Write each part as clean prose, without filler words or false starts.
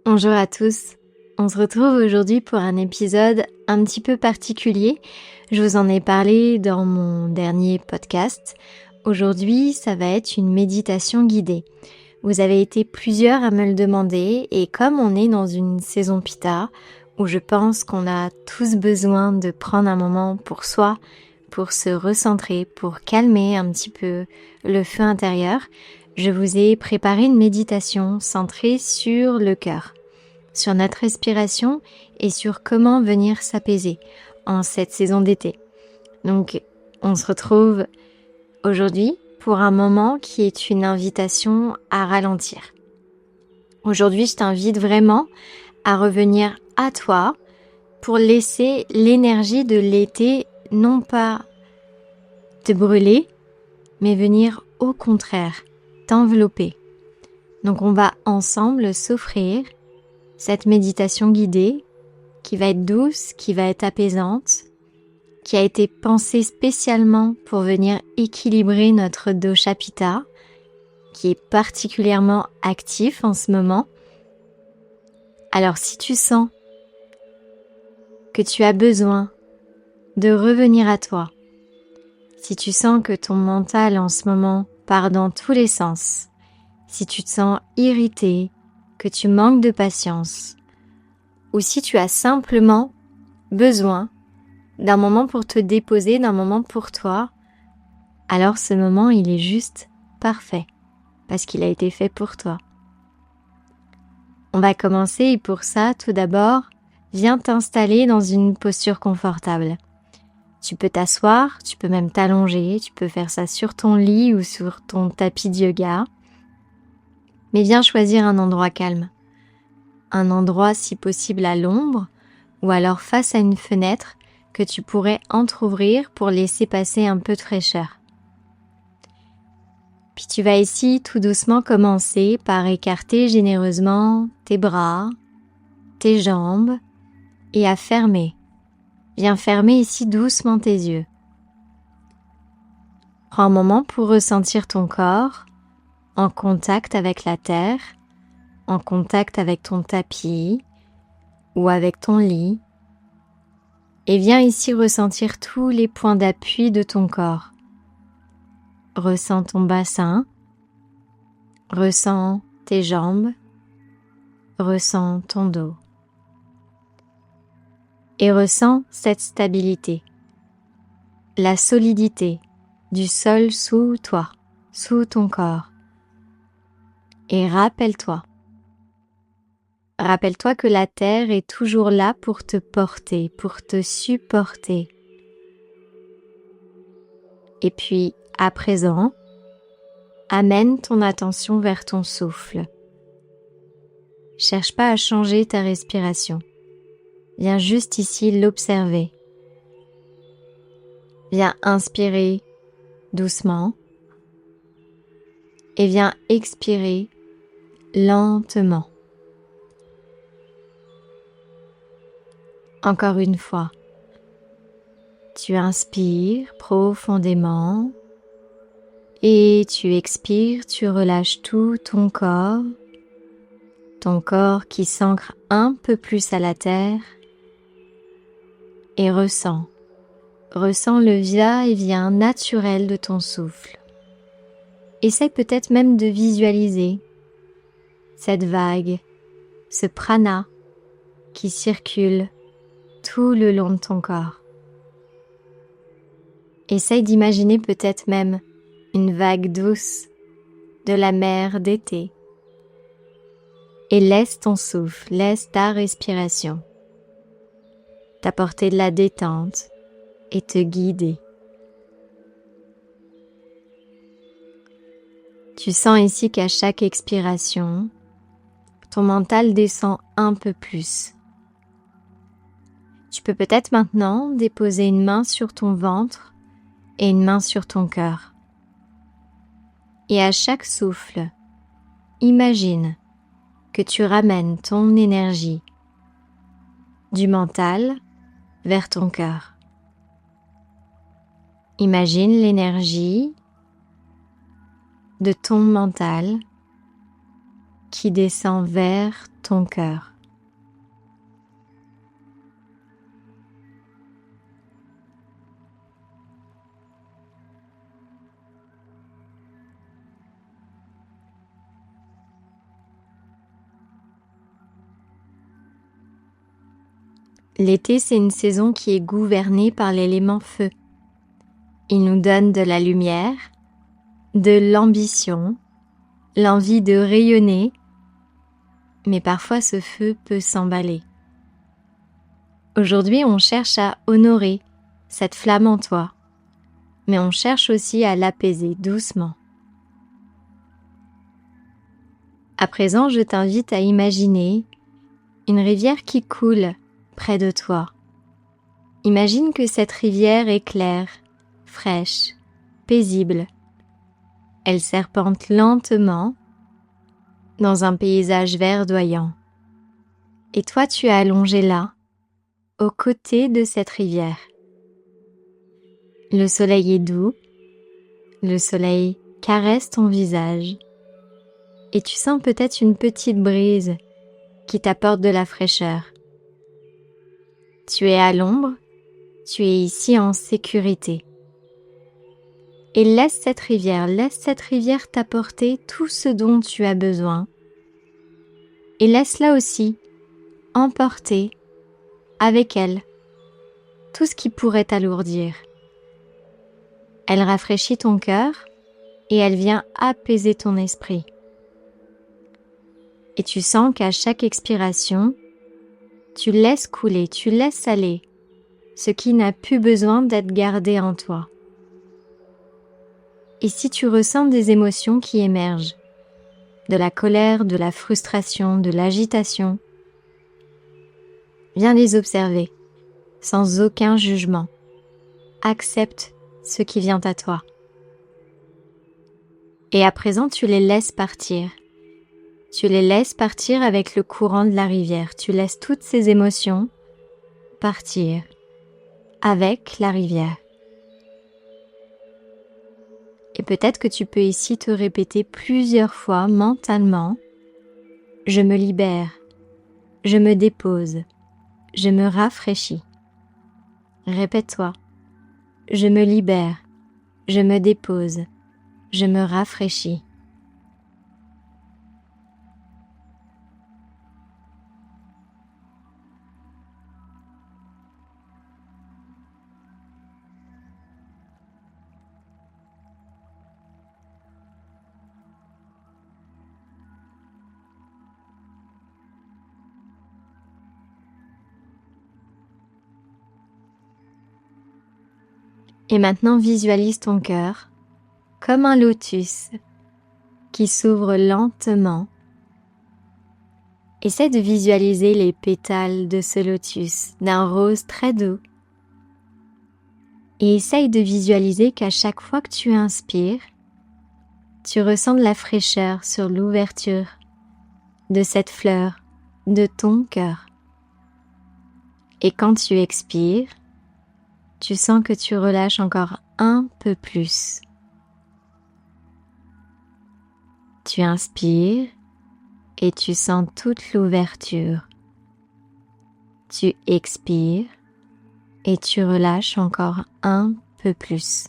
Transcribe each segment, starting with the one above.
Bonjour à tous, on se retrouve aujourd'hui pour un épisode un petit peu particulier. Je vous en ai parlé dans mon dernier podcast. Aujourd'hui, ça va être une méditation guidée. Vous avez été plusieurs à me le demander et comme on est dans une saison Pitta, où je pense qu'on a tous besoin de prendre un moment pour soi, pour se recentrer, pour calmer un petit peu le feu intérieur, je vous ai préparé une méditation centrée sur le cœur, sur notre respiration et sur comment venir s'apaiser en cette saison d'été. Donc, on se retrouve aujourd'hui pour un moment qui est une invitation à ralentir. Aujourd'hui, je t'invite vraiment à revenir à toi pour laisser l'énergie de l'été non pas te brûler, mais venir au contraire t'envelopper. Donc, on va ensemble s'offrir cette méditation guidée qui va être douce, qui va être apaisante, qui a été pensée spécialement pour venir équilibrer notre dosha Pitta, qui est particulièrement actif en ce moment. Alors si tu sens que tu as besoin de revenir à toi, si tu sens que ton mental en ce moment part dans tous les sens, si tu te sens irrité, que tu manques de patience, ou si tu as simplement besoin d'un moment pour te déposer, d'un moment pour toi, alors ce moment il est juste parfait, parce qu'il a été fait pour toi. On va commencer et pour ça, tout d'abord, viens t'installer dans une posture confortable. Tu peux t'asseoir, tu peux même t'allonger, tu peux faire ça sur ton lit ou sur ton tapis de yoga. Mais viens choisir un endroit calme. Un endroit si possible à l'ombre ou alors face à une fenêtre que tu pourrais entrouvrir pour laisser passer un peu de fraîcheur. Puis tu vas ici tout doucement commencer par écarter généreusement tes bras, tes jambes et à fermer. Viens fermer ici doucement tes yeux. Prends un moment pour ressentir ton corps en contact avec la terre, en contact avec ton tapis ou avec ton lit. Et viens ici ressentir tous les points d'appui de ton corps. Ressens ton bassin, ressens tes jambes, ressens ton dos. Et ressens cette stabilité, la solidité du sol sous toi, sous ton corps. Et rappelle-toi que la terre est toujours là pour te porter, pour te supporter. Et puis, à présent, amène ton attention vers ton souffle. Cherche pas à changer ta respiration. Viens juste ici l'observer. Viens inspirer doucement et viens expirer lentement. Encore une fois, tu inspires profondément et tu expires, tu relâches tout ton corps qui s'ancre un peu plus à la terre et ressens le va-et-vient naturel de ton souffle. Essaie peut-être même de visualiser cette vague, ce prana qui circule tout le long de ton corps. Essaye d'imaginer peut-être même une vague douce de la mer d'été. Et laisse ton souffle, laisse ta respiration t'apporter de la détente et te guider. Tu sens ici qu'à chaque expiration, ton mental descend un peu plus. Tu peux peut-être maintenant déposer une main sur ton ventre et une main sur ton cœur. Et à chaque souffle, imagine que tu ramènes ton énergie du mental vers ton cœur. Imagine l'énergie de ton mental qui descend vers ton cœur. L'été, c'est une saison qui est gouvernée par l'élément feu. Il nous donne de la lumière, de l'ambition, l'envie de rayonner, mais parfois ce feu peut s'emballer. Aujourd'hui, on cherche à honorer cette flamme en toi, mais on cherche aussi à l'apaiser doucement. À présent, je t'invite à imaginer une rivière qui coule près de toi. Imagine que cette rivière est claire, fraîche, paisible. Elle serpente lentement dans un paysage verdoyant. Et toi, tu es allongé là, aux côtés de cette rivière. Le soleil est doux, le soleil caresse ton visage et tu sens peut-être une petite brise qui t'apporte de la fraîcheur. Tu es à l'ombre, tu es ici en sécurité. Et laisse cette rivière t'apporter tout ce dont tu as besoin. Et laisse-la aussi emporter avec elle tout ce qui pourrait t'alourdir. Elle rafraîchit ton cœur et elle vient apaiser ton esprit. Et tu sens qu'à chaque expiration, tu laisses couler, tu laisses aller ce qui n'a plus besoin d'être gardé en toi. Et si tu ressens des émotions qui émergent, de la colère, de la frustration, de l'agitation, viens les observer, sans aucun jugement. Accepte ce qui vient à toi. Et à présent, tu les laisses partir. Tu les laisses partir avec le courant de la rivière. Tu laisses toutes ces émotions partir avec la rivière. Et peut-être que tu peux ici te répéter plusieurs fois mentalement « Je me libère, je me dépose, je me rafraîchis ». Répète-toi « Je me libère, je me dépose, je me rafraîchis ». Et maintenant visualise ton cœur comme un lotus qui s'ouvre lentement. Essaie de visualiser les pétales de ce lotus d'un rose très doux. Et essaye de visualiser qu'à chaque fois que tu inspires, tu ressens de la fraîcheur sur l'ouverture de cette fleur de ton cœur. Et quand tu expires, tu sens que tu relâches encore un peu plus. Tu inspires et tu sens toute l'ouverture. Tu expires et tu relâches encore un peu plus.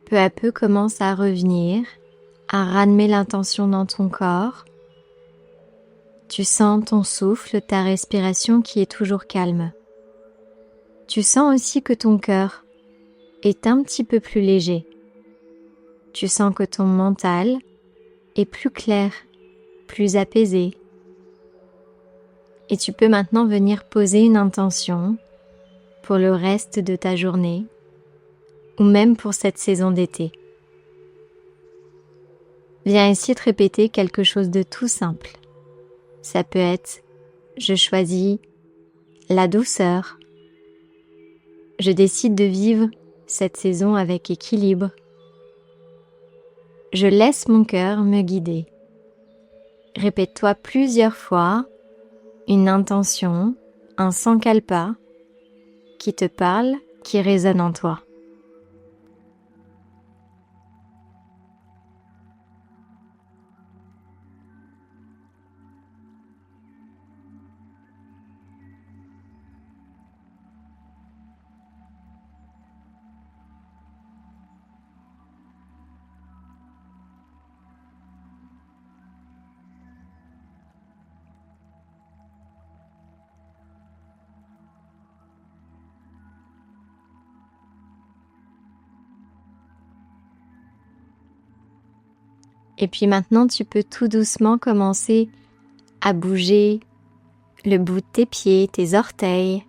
Peu à peu, commence à revenir, à ramener l'intention dans ton corps. Tu sens ton souffle, ta respiration qui est toujours calme. Tu sens aussi que ton cœur est un petit peu plus léger. Tu sens que ton mental est plus clair, plus apaisé. Et tu peux maintenant venir poser une intention pour le reste de ta journée ou même pour cette saison d'été. Viens ici te répéter quelque chose de tout simple. Ça peut être « Je choisis la douceur ». Je décide de vivre cette saison avec équilibre. Je laisse mon cœur me guider. Répète-toi plusieurs fois une intention, un sankalpa qui te parle, qui résonne en toi. Et puis maintenant, tu peux tout doucement commencer à bouger le bout de tes pieds, tes orteils,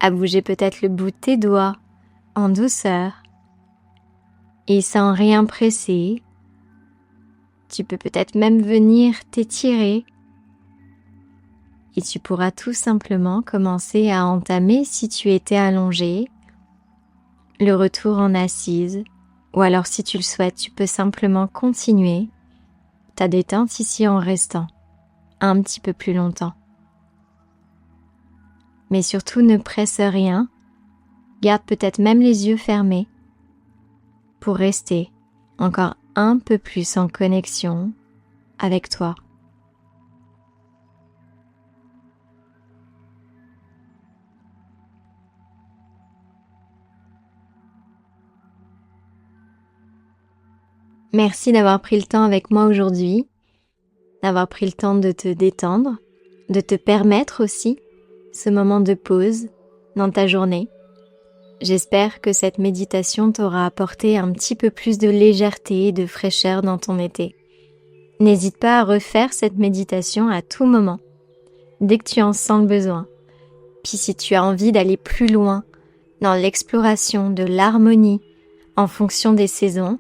à bouger peut-être le bout de tes doigts en douceur. Et sans rien presser, tu peux peut-être même venir t'étirer. Et tu pourras tout simplement commencer à entamer, si tu étais allongé, le retour en assise. Ou alors si tu le souhaites, tu peux simplement continuer ta détente ici en restant un petit peu plus longtemps. Mais surtout ne presse rien, garde peut-être même les yeux fermés pour rester encore un peu plus en connexion avec toi. Merci d'avoir pris le temps avec moi aujourd'hui, d'avoir pris le temps de te détendre, de te permettre aussi ce moment de pause dans ta journée. J'espère que cette méditation t'aura apporté un petit peu plus de légèreté et de fraîcheur dans ton été. N'hésite pas à refaire cette méditation à tout moment, dès que tu en sens le besoin. Puis si tu as envie d'aller plus loin dans l'exploration de l'harmonie en fonction des saisons,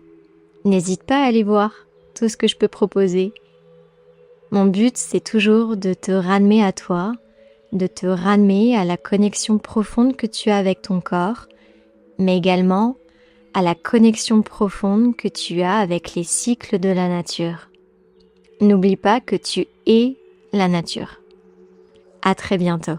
n'hésite pas à aller voir tout ce que je peux proposer. Mon but, c'est toujours de te ramener à toi, de te ramener à la connexion profonde que tu as avec ton corps, mais également à la connexion profonde que tu as avec les cycles de la nature. N'oublie pas que tu es la nature. À très bientôt.